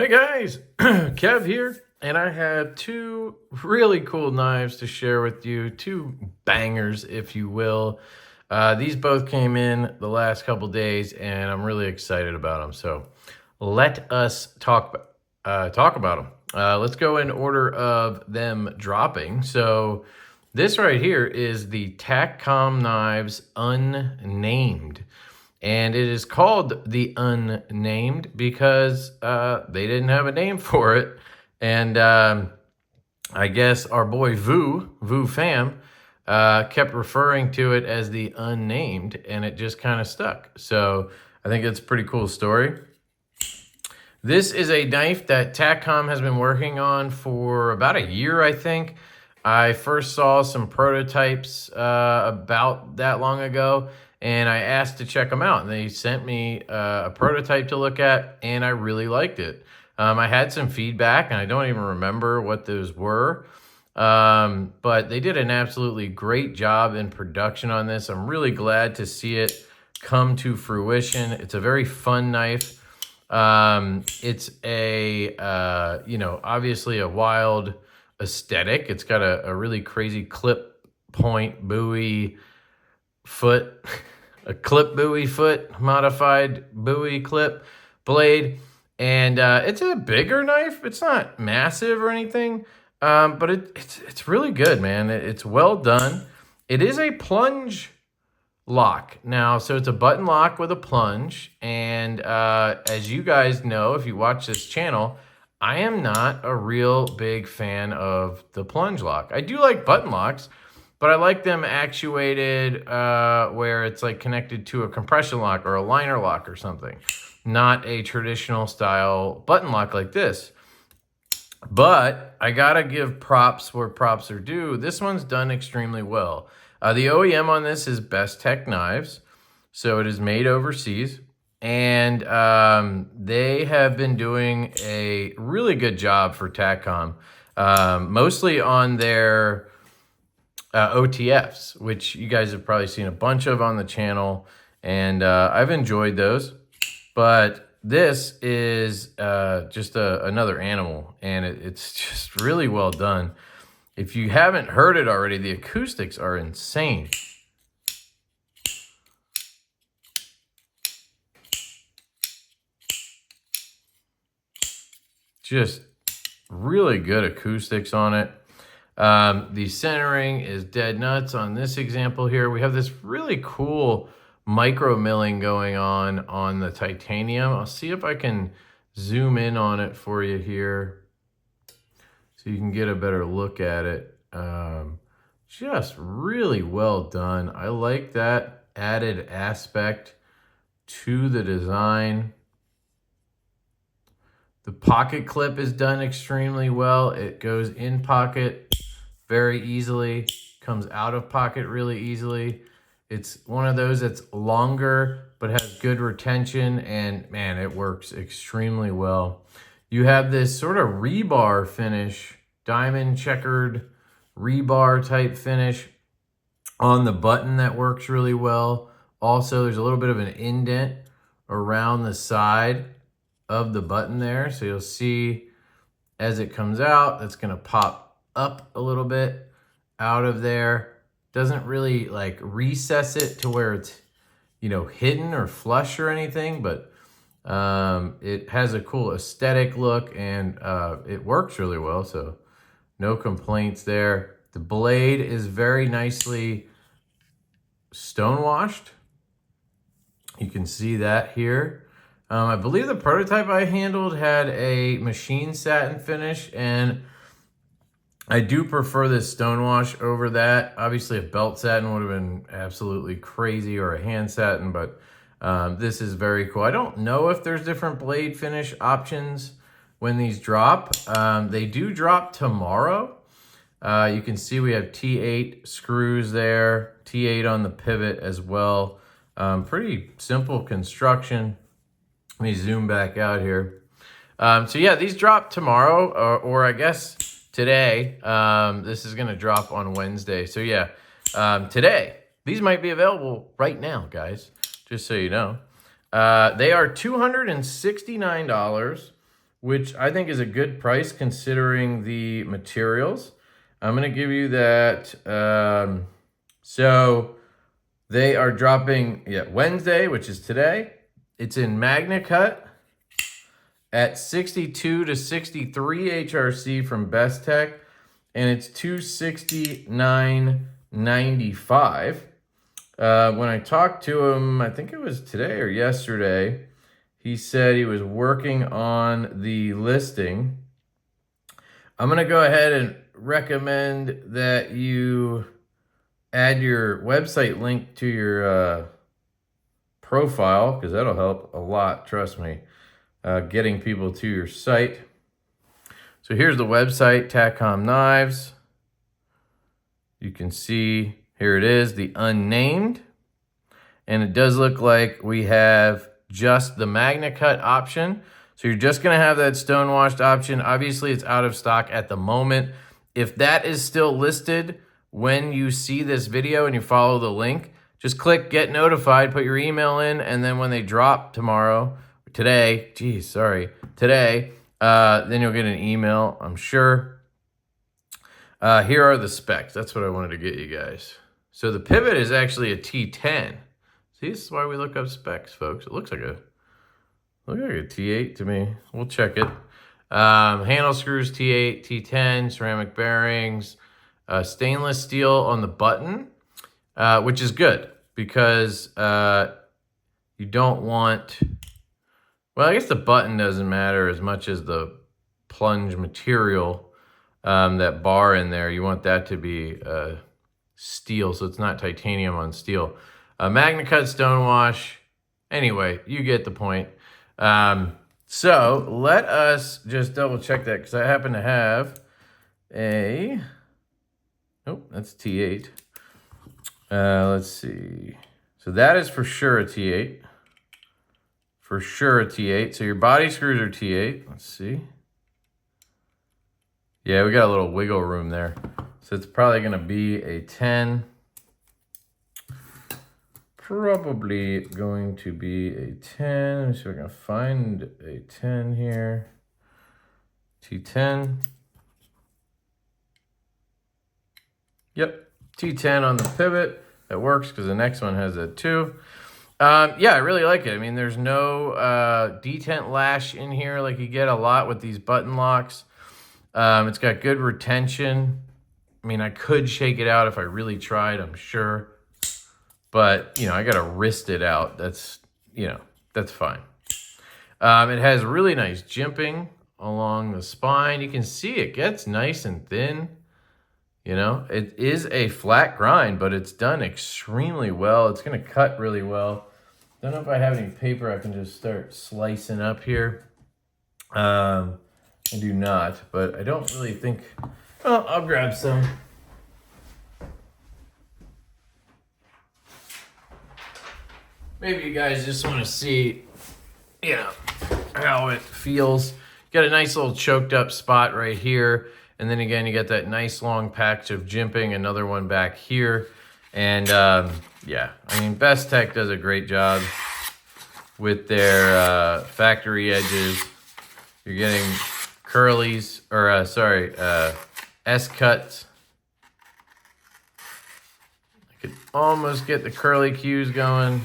Hey guys, Kev here, and I have two really cool knives to share with you, two bangers, if you will. These both came in the last couple days, and I'm really excited about them. So let us talk about them. Let's go in order of them dropping. So this right here is the Tcom knives Unnamed. And it is called the Unnamed because they didn't have a name for it. And I guess our boy Vu Fam, kept referring to it as the Unnamed, and it just kind of stuck. So I think it's a pretty cool story. This is a knife that Tcom has been working on for about a year, I think. I first saw some prototypes about that long ago, and I asked to check them out. And they sent me a prototype to look at, and I really liked it. I had some feedback, and I don't even remember what those were. But they did an absolutely great job in production on this. I'm really glad to see it come to fruition. It's a very fun knife. It's a, obviously a wild aesthetic. It's got a really crazy clip point buoy foot, a clip buoy foot, modified buoy clip blade. And it's a bigger knife. It's not massive or anything, but it's really good, man. It's well done. It is a plunge lock now, so it's a button lock with a plunge. And as you guys know, if you watch this channel, I am not a real big fan of the plunge lock. I do like button locks, but I like them actuated where it's like connected to a compression lock or a liner lock or something, not a traditional style button lock like this. But I gotta give props where props are due. This one's done extremely well. The OEM on this is Best Tech Knives, so it is made overseas. And they have been doing a really good job for Tcom, mostly on their OTFs, which you guys have probably seen a bunch of on the channel, and I've enjoyed those. But this is just another animal, and it's just really well done. If you haven't heard it already, the acoustics are insane. Just really good acoustics on it. The centering is dead nuts on this example here. We have this really cool micro milling going on the titanium. I'll see if I can zoom in on it for you here so you can get a better look at it. Just really well done. I like that added aspect to the design. The pocket clip is done extremely well. It goes in pocket very easily, comes out of pocket really easily. It's one of those that's longer but has good retention, and man, it works extremely well. You have this sort of rebar finish, diamond checkered rebar type finish on the button that works really well. Also, there's a little bit of an indent around the side of the button there. So you'll see as it comes out, it's gonna pop up a little bit out of there. Doesn't really like recess it to where it's, hidden or flush or anything, but it has a cool aesthetic look, and it works really well, so no complaints there. The blade is very nicely stonewashed. You can see that here. I believe the prototype I handled had a machine satin finish, and I do prefer this stonewash over that. Obviously, a belt satin would have been absolutely crazy, or a hand satin, but this is very cool. I don't know if there's different blade finish options when these drop. They do drop tomorrow. You can see we have T8 screws there, T8 on the pivot as well. Pretty simple construction. Let me zoom back out here. So yeah, these drop tomorrow, or I guess today. This is gonna drop on Wednesday. So yeah, today. These might be available right now, guys, just so you know. They are $269. which I think is a good price considering the materials. I'm going to give you that. So they are dropping Wednesday, which is today. It's in Magna Cut at 62 to 63 HRC from Best Tech, and it's $269.95. When I talked to him, I think it was today or yesterday, he said he was working on the listing. I'm going to go ahead and recommend that you add your website link to your profile, because that'll help a lot, trust me, getting people to your site. So here's the website, Tcom Knives. You can see, here it is, the Unnamed. And it does look like we have just the Magna Cut option. So you're just gonna have that stonewashed option. Obviously it's out of stock at the moment. If that is still listed when you see this video and you follow the link, just click get notified, put your email in, and then when they drop today, then you'll get an email, I'm sure. Here are the specs. That's what I wanted to get you guys. So the pivot is actually a T10. See, this is why we look up specs, folks. It looks like a T8 to me. We'll check it. Handle screws, T8, T10, ceramic bearings, stainless steel on the button, which is good because you don't want, well, I guess the button doesn't matter as much as the plunge material, that bar in there. You want that to be steel, so it's not titanium on steel. Magna Cut stonewash. Anyway, you get the point. So let us just double check that, because I happen to have that's T8. Let's see. So that is for sure a T8. For sure a T8. So your body screws are T8. Let's see. Yeah, we got a little wiggle room there. So it's probably going to be a 10. Probably going to be a 10. Let me see if I can find a 10 here. T10. Yep, T10 on the pivot. That works because the next one has a 2. Yeah, I really like it. I mean, there's no detent lash in here like you get a lot with these button locks. It's got good retention. I mean, I could shake it out if I really tried, I'm sure. But, I got to wrist it out. That's fine. It has really nice jimping along the spine. You can see it gets nice and thin. It is a flat grind, but it's done extremely well. It's going to cut really well. Don't know if I have any paper I can just start slicing up here. I do not, but I don't really think, well, I'll grab some. Maybe you guys just want to see, how it feels. Got a nice little choked up spot right here. And then again, you got that nice long patch of jimping, another one back here. And yeah, I mean, Best Tech does a great job with their factory edges. You're getting curlies, or S-cuts. I could almost get the curly cues going.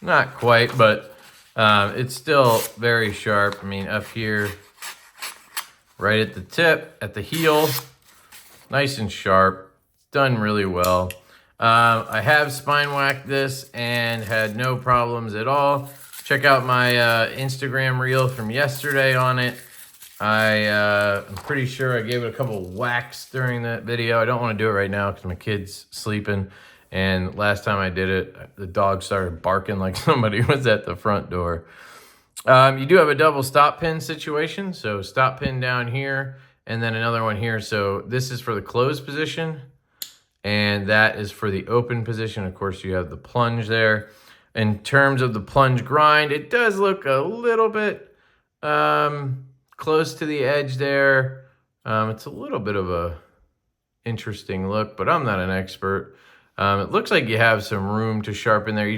Not quite, but it's still very sharp. I mean, up here, right at the tip, at the heel, nice and sharp. It's done really well. I have spine whacked this and had no problems at all. Check out my Instagram reel from yesterday on it. I'm pretty sure I gave it a couple whacks during that video. I don't want to do it right now because my kid's sleeping. And last time I did it, the dog started barking like somebody was at the front door. You do have a double stop pin situation. So stop pin down here and then another one here. So this is for the closed position and that is for the open position. Of course, you have the plunge there. In terms of the plunge grind, it does look a little bit close to the edge there. It's a little bit of a interesting look, but I'm not an expert. It looks like you have some room to sharpen there.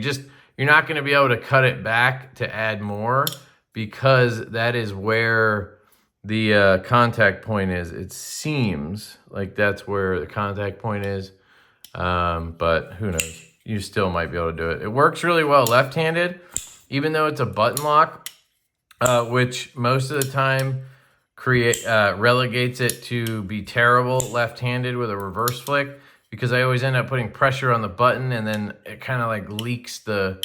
you're not going to be able to cut it back to add more, because that is where the contact point is. It seems like that's where the contact point is, but who knows? You still might be able to do it. It works really well left-handed, even though it's a button lock, which most of the time relegates it to be terrible left-handed with a reverse flick, because I always end up putting pressure on the button, and then it kind of like leaks the,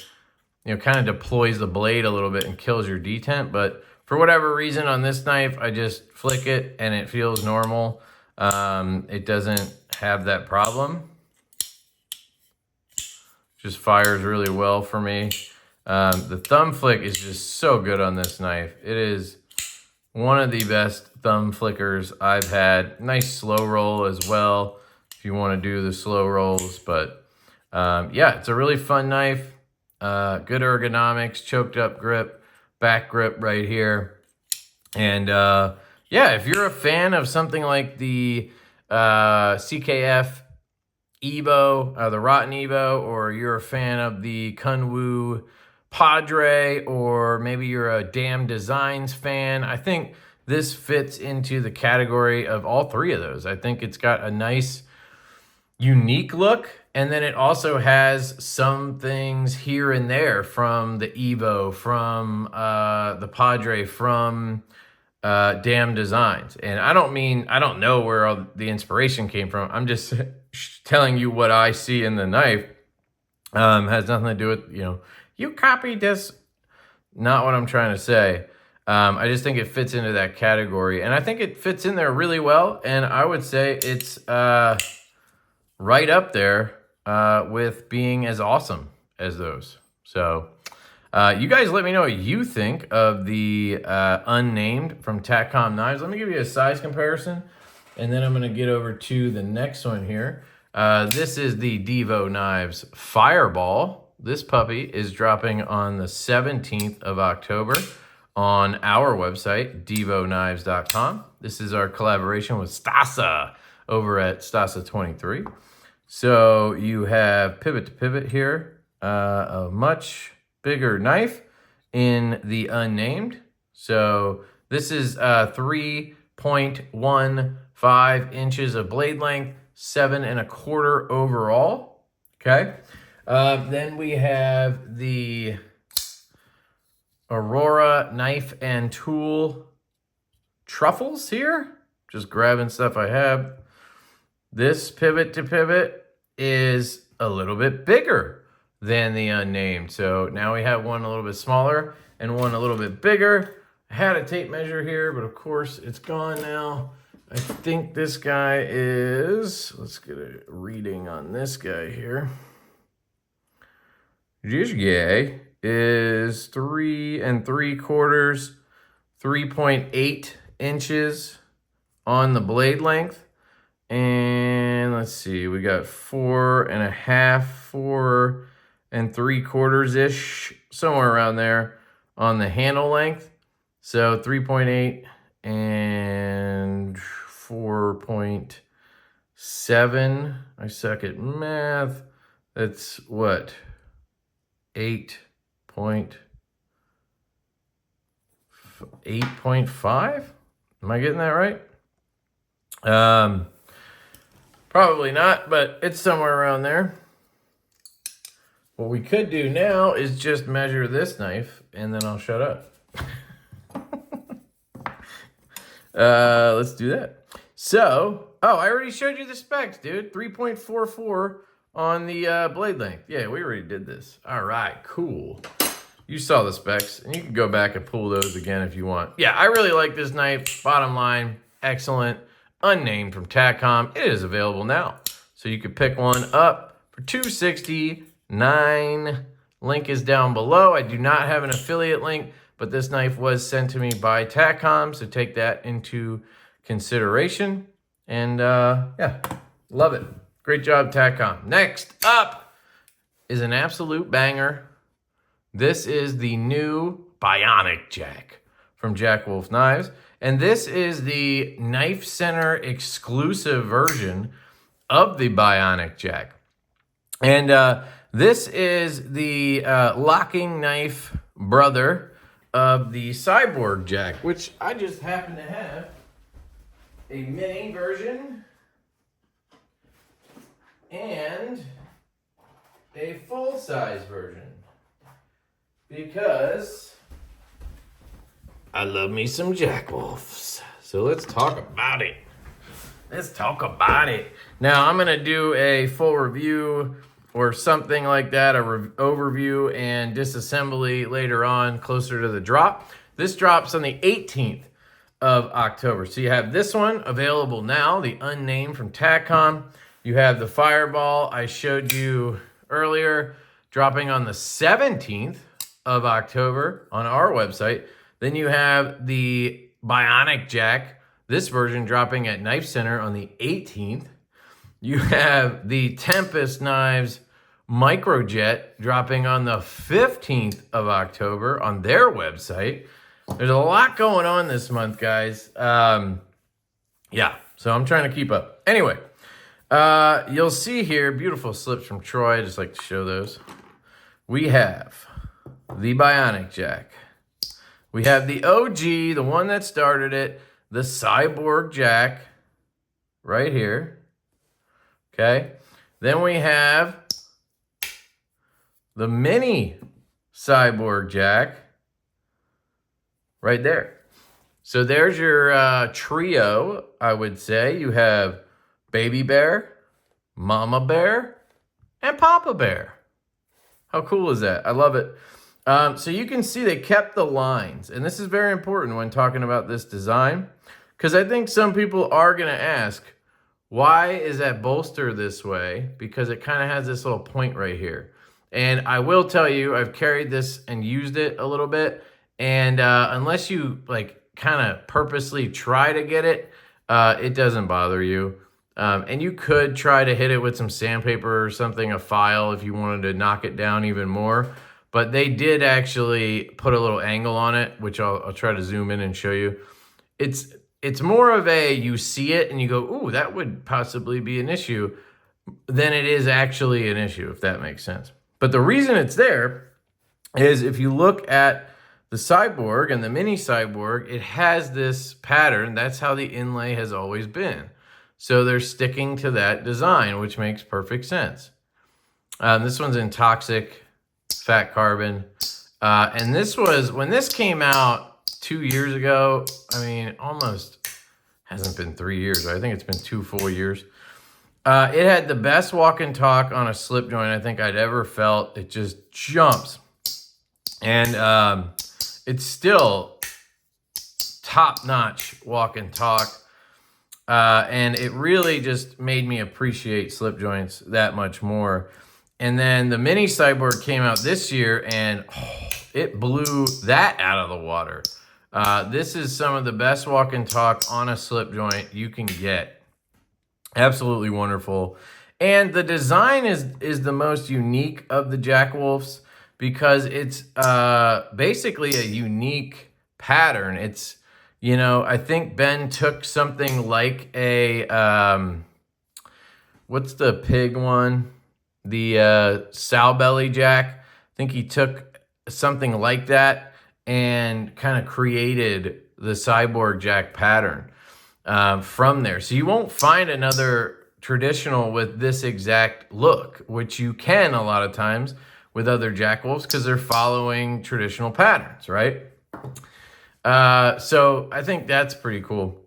kind of deploys the blade a little bit and kills your detent. But for whatever reason on this knife, I just flick it and it feels normal. It doesn't have that problem. Just fires really well for me. The thumb flick is just so good on this knife. It is one of the best thumb flickers I've had. Nice slow roll as well, if you want to do the slow rolls. But yeah, it's a really fun knife. Good ergonomics, choked up grip, back grip right here. And yeah, if you're a fan of something like the CKF Evo, the Rotten Evo, or you're a fan of the Kunwu Padre, or maybe you're a Damn Designs fan, I think this fits into the category of all three of those. I think it's got a nice, unique look, and then it also has some things here and there from the Evo, from the Padre, from Damn Designs. And I don't know where all the inspiration came from. I'm just telling you what I see in the knife. Has nothing to do with, you copied this. Not what I'm trying to say. I just think it fits into that category, and I think it fits in there really well. And I would say it's right up there with being as awesome as those. So you guys let me know what you think of the Unnamed from Tcom knives. Let me give you a size comparison, and then I'm going to get over to the next one here. This is the Divo knives Fireball. This puppy is dropping on the 17th of October on our website, divoknives.com. This is our collaboration with Stasa over at Stasa23. So you have pivot to pivot here, a much bigger knife in the Unnamed. So this is 3.15 inches of blade length, 7 1/4 overall. Okay. Then we have the Aurora knife and tool truffles here. Just grabbing stuff I have. This pivot to pivot is a little bit bigger than the Unnamed. So now we have one a little bit smaller and one a little bit bigger. I had a tape measure here, but of course it's gone now. I think this guy is, let's get a reading on this guy here. This guy is 3 3/4, 3.8 inches on the blade length. And let's see, we got 4 1/2, 4 3/4-ish, somewhere around there on the handle length. So 3.8 and 4.7. I suck at math. That's what? 8.5? Am I getting that right? Probably not, but it's somewhere around there. What we could do now is just measure this knife, and then I'll shut up. Let's do that. So, I already showed you the specs, dude. 3.44 on the blade length. Yeah, we already did this. All right, cool. You saw the specs, and you can go back and pull those again if you want. Yeah, I really like this knife. Bottom line, excellent. Unnamed from Tcom. It is available now. So you could pick one up for $269. Link is down below. I do not have an affiliate link, but this knife was sent to me by Tcom, so take that into consideration. And yeah, love it. Great job, Tcom. Next up is an absolute banger. This is the new Bionic Jack from Jack Wolf Knives. And this is the Knife Center exclusive version of the Bionic Jack. And This is the locking knife brother of the Cyborg Jack, which I just happen to have a mini version and a full-size version, because I love me some Jack Wolves. So let's talk about it. Let's talk about it. Now I'm gonna do a full review or something like that, a overview and disassembly later on, closer to the drop. This drops on the 18th of October. So you have this one available now, the Unnamed from Tcom. You have the Fireball I showed you earlier, dropping on the 17th of October on our website. Then you have the Bionic Jack, this version dropping at Knife Center on the 18th. You have the Tempest Knives Microjet dropping on the 15th of October on their website. There's a lot going on this month, guys. Yeah, so I'm trying to keep up. Anyway, you'll see here beautiful slips from Troy. I just like to show those. We have the Bionic Jack. We have the OG, the one that started it, the Cyborg Jack right here. Okay. Then we have the mini Cyborg Jack right there. So there's your trio, I would say. You have Baby Bear, Mama Bear, and Papa Bear. How cool is that? I love it. So you can see they kept the lines. And this is very important when talking about this design, because I think some people are going to ask, why is that bolster this way? Because it kind of has this little point right here. And I will tell you, I've carried this and used it a little bit. And unless you like kind of purposely try to get it, it doesn't bother you. And you could try to hit it with some sandpaper or something, a file, if you wanted to knock it down even more. But they did actually put a little angle on it, which I'll try to zoom in and show you. It's more of a, you see it and you go, ooh, that would possibly be an issue, than it is actually an issue, if that makes sense. But the reason it's there is if you look at the Cyborg and the mini Cyborg, it has this pattern. That's how the inlay has always been. So they're sticking to that design, which makes perfect sense. This one's in toxic fat carbon. And this was, when this came out 2 years ago, I mean, almost hasn't been 3 years. I think it's been 2 full years. It had the best walk and talk on a slip joint I think I'd ever felt. It just jumps. And it's still top-notch walk and talk. And it really just made me appreciate slip joints that much more. And then the mini Cyborg came out this year, and it blew that out of the water. This is some of the best walk and talk on a slip joint you can get. Absolutely wonderful. And the design is the most unique of the Jack Wolves, because it's basically a unique pattern. It's, you know, I think Ben took something like a, what's the pig one? The sow belly Jack. I think he took something like that and kind of created the Cyborg Jack pattern from there. So you won't find another traditional with this exact look, which you can a lot of times with other Jack Wolves because they're following traditional patterns, right? So I think that's pretty cool.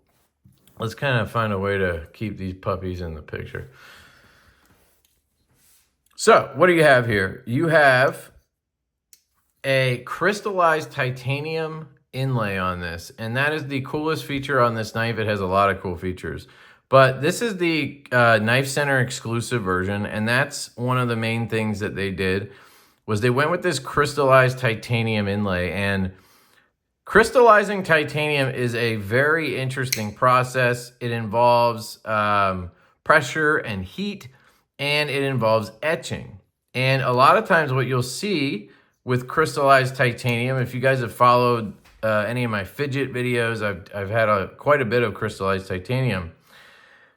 Let's kind of find a way to keep these puppies in the picture. So what do you have here? You have a crystallized titanium inlay on this, and that is the coolest feature on this knife. It has a lot of cool features, but this is the Knife Center exclusive version, and that's one of the main things that they did was they went with this crystallized titanium inlay. And crystallizing titanium is a very interesting process. It involves pressure and heat, and it involves etching. And a lot of times what you'll see with crystallized titanium, if you guys have followed any of my fidget videos, I've had quite a bit of crystallized titanium.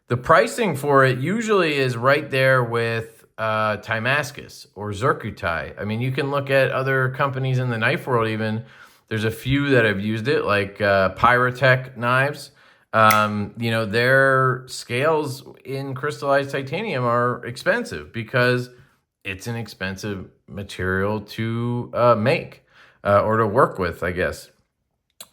The pricing for it usually is right there with Timascus or Zircuti. I mean, you can look at other companies in the knife world even. There's a few that have used it, like Pyrotech knives. You know, their scales in crystallized titanium are expensive because it's an expensive material to make or to work with, I guess,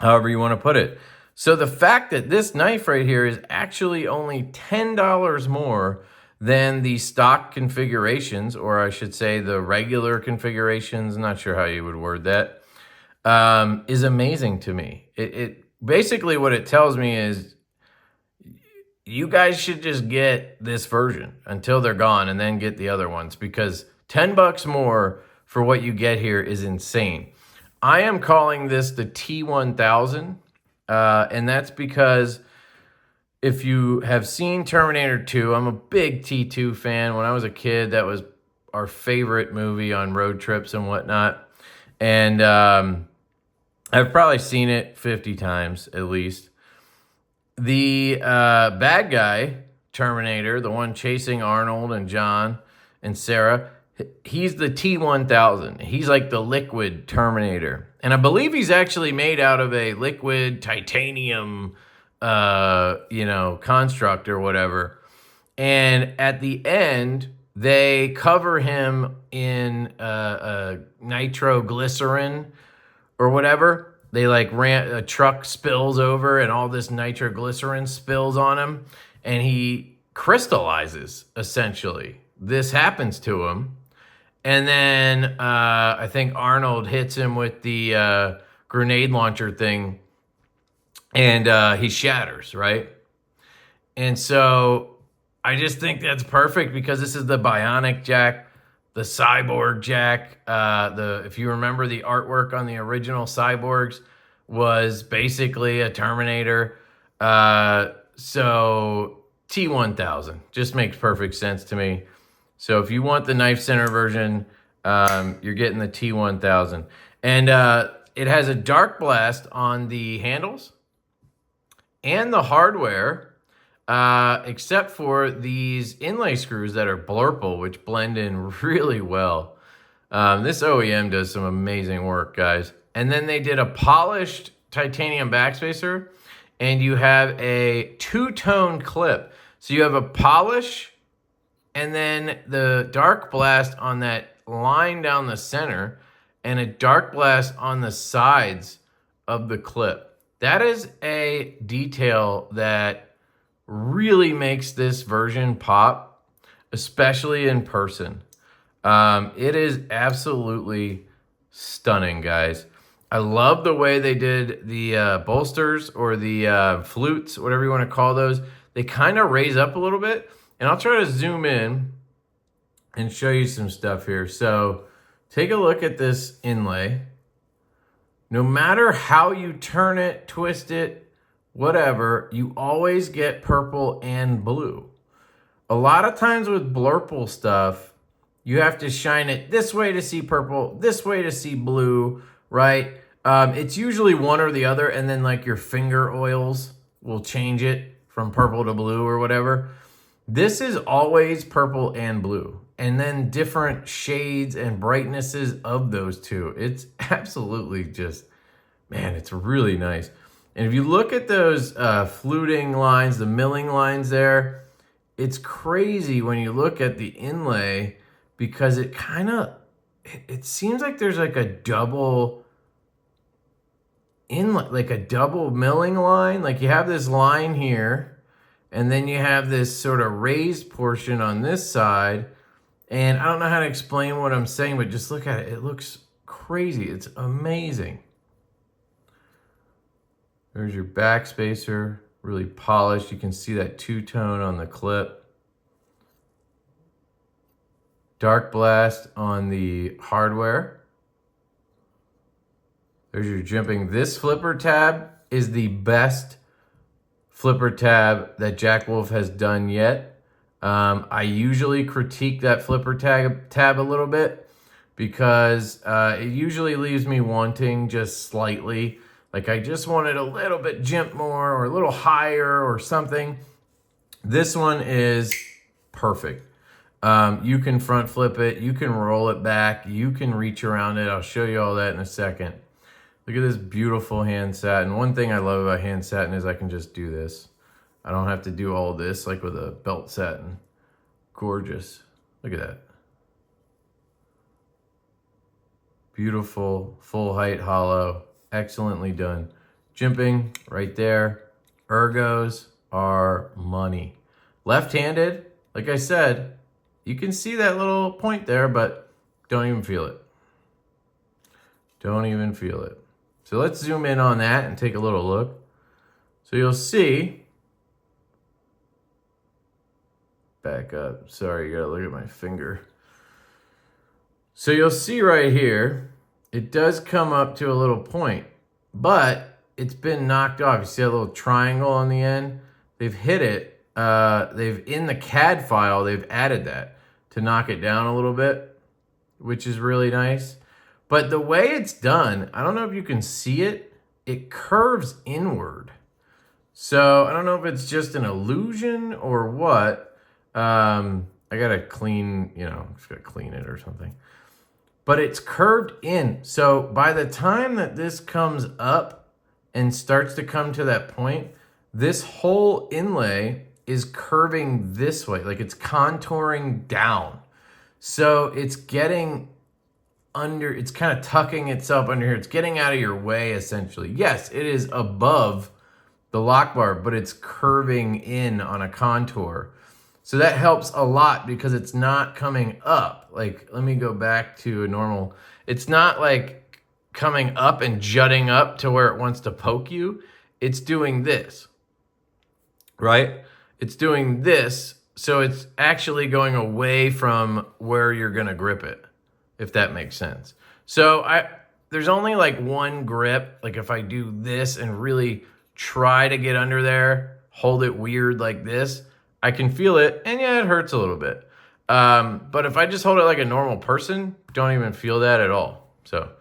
however you want to put it. So the fact that this knife right here is actually only $10 more than the stock configurations, or I should say the regular configurations, not sure how you would word that, is amazing to me. It basically, what it tells me is you guys should just get this version until they're gone and then get the other ones, because 10 bucks more for what you get here is insane. I am calling this the T1000, and that's because if you have seen Terminator 2, I'm a big T2 fan. When I was a kid, that was our favorite movie on road trips and whatnot. And I've probably seen it 50 times at least. The bad guy, Terminator, the one chasing Arnold and John and Sarah, he's the T1000. He's like the liquid Terminator. And I believe he's actually made out of a liquid titanium, you know, construct or whatever. And at the end, they cover him in nitroglycerin or whatever. They like a truck spills over and all this nitroglycerin spills on him and he crystallizes, essentially. This happens to him. And then I think Arnold hits him with the grenade launcher thing and he shatters, right? And so I just think that's perfect because this is the Bionic Jack, the Cyborg Jack. If you remember, the artwork on the original Cyborgs was basically a Terminator. So T1000 just makes perfect sense to me. So if you want the Knife Center version, you're getting the T1000. And it has a dark blast on the handles and the hardware, except for these inlay screws that are blurple, which blend in really well. This OEM does some amazing work, guys. And then they did a polished titanium backspacer, and you have a two-tone clip. So you have a polish and then the dark blast on that line down the center and a dark blast on the sides of the clip. That is a detail that really makes this version pop, especially in person. It is absolutely stunning, guys. I love the way they did the bolsters or the flutes, whatever you want to call those. They kind of raise up a little bit. And I'll try to zoom in and show you some stuff here. So take a look at this inlay. No matter how you turn it, twist it, whatever, you always get purple and blue. A lot of times with blurple stuff, you have to shine it this way to see purple, this way to see blue, right? It's usually one or the other, and then like your finger oils will change it from purple to blue or whatever. This is always purple and blue, and then different shades and brightnesses of those two. It's absolutely just, man, it's really nice. And if you look at those fluting lines, the milling lines there, it's crazy when you look at the inlay because it kind of, it seems like there's like a double inlay, like a double milling line. Like you have this line here, and then you have this sort of raised portion on this side. And I don't know how to explain what I'm saying, but just look at it. It looks crazy. It's amazing. There's your backspacer, really polished. You can see that two-tone on the clip. Dark blast on the hardware. There's your jimping. This flipper tab is the best flipper tab that Jack Wolf has done yet. I usually critique that flipper tab a little bit because it usually leaves me wanting just slightly. Like I just wanted a little bit jimp more or a little higher or something. This one is perfect. You can front flip it, you can roll it back, you can reach around it. I'll show you all that in a second. Look at this beautiful hand satin. One thing I love about hand satin is I can just do this. I don't have to do all this like with a belt satin. Gorgeous. Look at that. Beautiful, full height hollow, excellently done. Jimping right there. Ergos are money. Left-handed, like I said, you can see that little point there, but don't even feel it. Don't even feel it. So let's zoom in on that and take a little look. So you'll see, back up, sorry, you gotta look at my finger. So you'll see right here, it does come up to a little point, but it's been knocked off. You see that little triangle on the end? They've hit it. They've, in the CAD file, they've added that to knock it down a little bit, which is really nice. But the way it's done, I don't know if you can see it, it curves inward. So I don't know if it's just an illusion or what. I gotta clean, just gotta clean it or something. But it's curved in. So by the time that this comes up and starts to come to that point, this whole inlay is curving this way, like it's contouring down. So it's getting under, it's kind of tucking itself under here. It's getting out of your way, essentially. Yes, it is above the lock bar, but it's curving in on a contour. So that helps a lot because it's not coming up. Like, let me go back to a normal. It's not like coming up and jutting up to where it wants to poke you. It's doing this, right? It's doing this. So it's actually going away from where you're going to grip it, if that makes sense. So there's only like one grip. Like if I do this and really try to get under there, hold it weird like this, I can feel it, and yeah, it hurts a little bit. But if I just hold it like a normal person, don't even feel that at all. So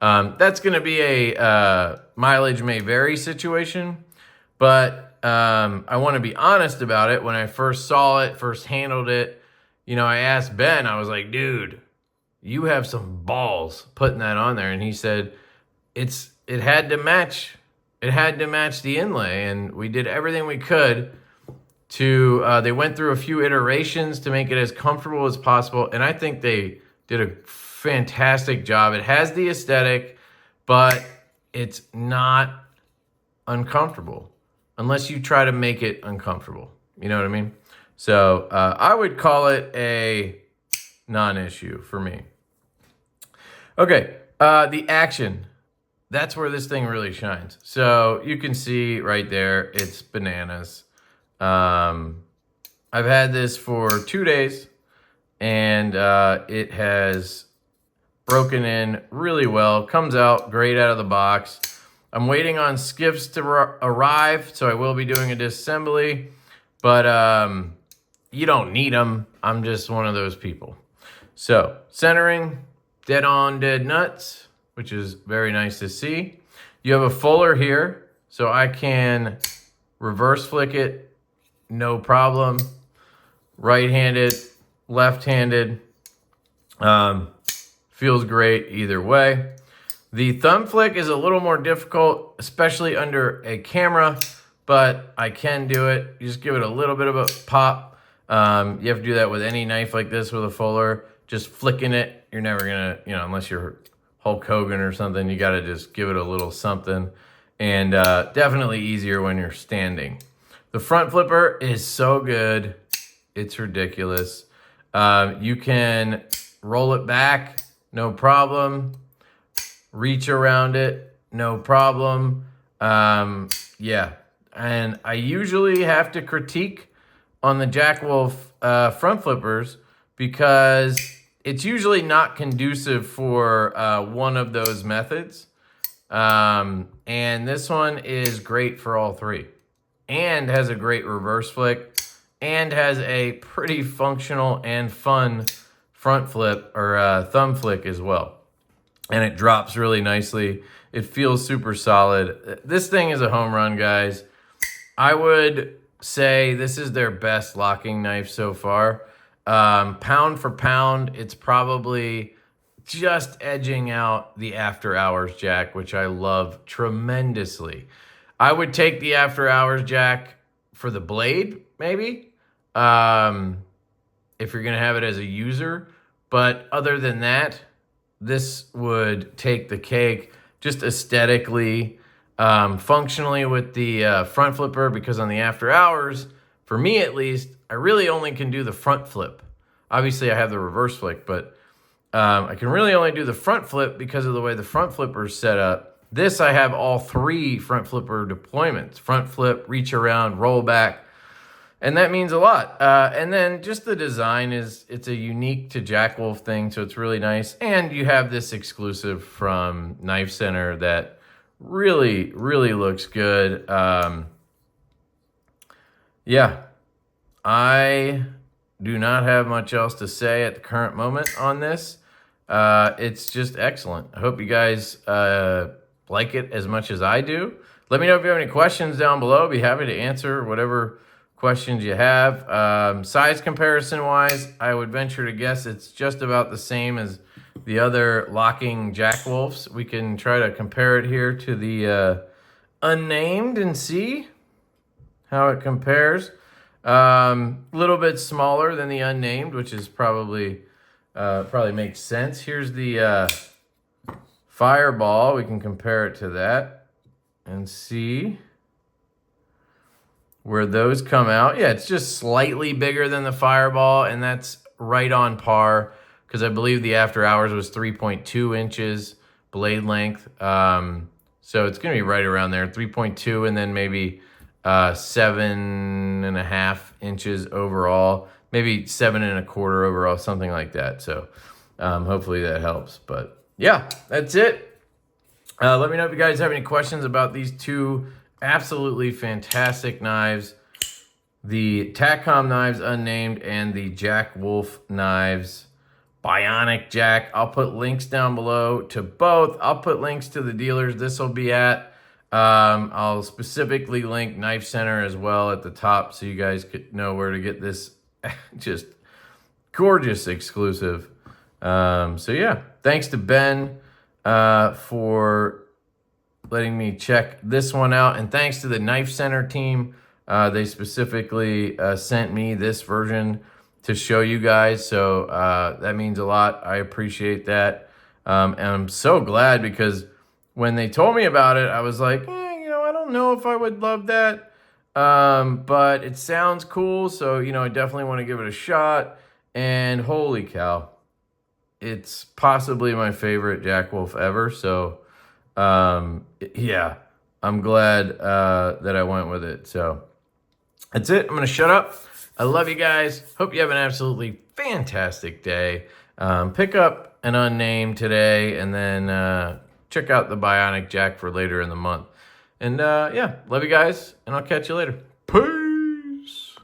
that's gonna be a mileage may vary situation, but I wanna be honest about it. When I first saw it, first handled it, I asked Ben, I was like, dude, you have some balls putting that on there. And he said, it had to match the inlay, and we did everything we could to, they went through a few iterations to make it as comfortable as possible. And I think they did a fantastic job. It has the aesthetic, but it's not uncomfortable unless you try to make it uncomfortable. You know what I mean? So I would call it a non-issue for me. Okay, the action. That's where this thing really shines. So you can see right there, it's bananas. I've had this for 2 days, and it has broken in really well. Comes out great out of the box. I'm waiting on skiffs to arrive, so I will be doing a disassembly, but you don't need them. I'm just one of those people. So centering, dead on, dead nuts, which is very nice to see. You have a fuller here, so I can reverse flick it, no problem. Right-handed, left-handed, feels great either way. The thumb flick is a little more difficult, especially under a camera, but I can do it. You just give it a little bit of a pop. You have to do that with any knife like this with a fuller. Just flicking it, you're never gonna, unless you're Hulk Hogan or something, you gotta just give it a little something. And definitely easier when you're standing. The front flipper is so good. It's ridiculous. You can roll it back, no problem. Reach around it, no problem. Yeah, and I usually have to critique on the Jack Wolf front flippers because it's usually not conducive for one of those methods. And this one is great for all three, and has a great reverse flick, and has a pretty functional and fun front flip or thumb flick as well. And it drops really nicely. It feels super solid. This thing is a home run, guys. I would say this is their best locking knife so far. Pound for pound, it's probably just edging out the after hours jack, which I love tremendously. I would take the after hours jack for the blade, maybe, if you're gonna have it as a user. But other than that, this would take the cake just aesthetically, functionally with the front flipper, because on the after hours, for me at least, I really only can do the front flip. Obviously, I have the reverse flick, but I can really only do the front flip because of the way the front flipper is set up. This, I have all 3 front flipper deployments: front flip, reach around, roll back. And that means a lot. And then just the design it's a unique to Jack Wolf thing, so it's really nice. And you have this exclusive from Knife Center that really, really looks good. Yeah, I do not have much else to say at the current moment on this. It's just excellent. I hope you guys like it as much as I do. Let me know if you have any questions down below. I'll be happy to answer whatever questions you have. Size comparison wise, I would venture to guess it's just about the same as the other locking Jack Wolves. We can try to compare it here to the Unnamed and see how it compares. Little bit smaller than the Unnamed, which is probably makes sense. Here's the Fireball. We can compare it to that and see where those come out. Yeah, it's just slightly bigger than the Fireball, and that's right on par, because I believe the after hours was 3.2 inches blade length. So it's going to be right around there, 3.2, and then maybe 7.5 inches overall, maybe 7.25 overall, something like that. So hopefully that helps. But yeah, that's it. Let me know if you guys have any questions about these 2 absolutely fantastic knives, the Tcom knives Unnamed and the Jack Wolf knives Bionic Jack. I'll put links down below to both. I'll put links to the dealers this will be at. I'll specifically link Knife Center as well at the top, so you guys could know where to get this just gorgeous exclusive. So yeah, thanks to Ben for letting me check this one out, and thanks to the Knife Center team. They specifically sent me this version to show you guys, so that means a lot. I appreciate that, and I'm so glad, because when they told me about it, I was like, I don't know if I would love that, but it sounds cool, so I definitely want to give it a shot. And holy cow, it's possibly my favorite Jack Wolf ever. So yeah, I'm glad that I went with it. So that's it. I'm going to shut up. I love you guys. Hope you have an absolutely fantastic day. Pick up an Unnamed today, and then check out the Bionic Jack for later in the month. And yeah, love you guys, and I'll catch you later.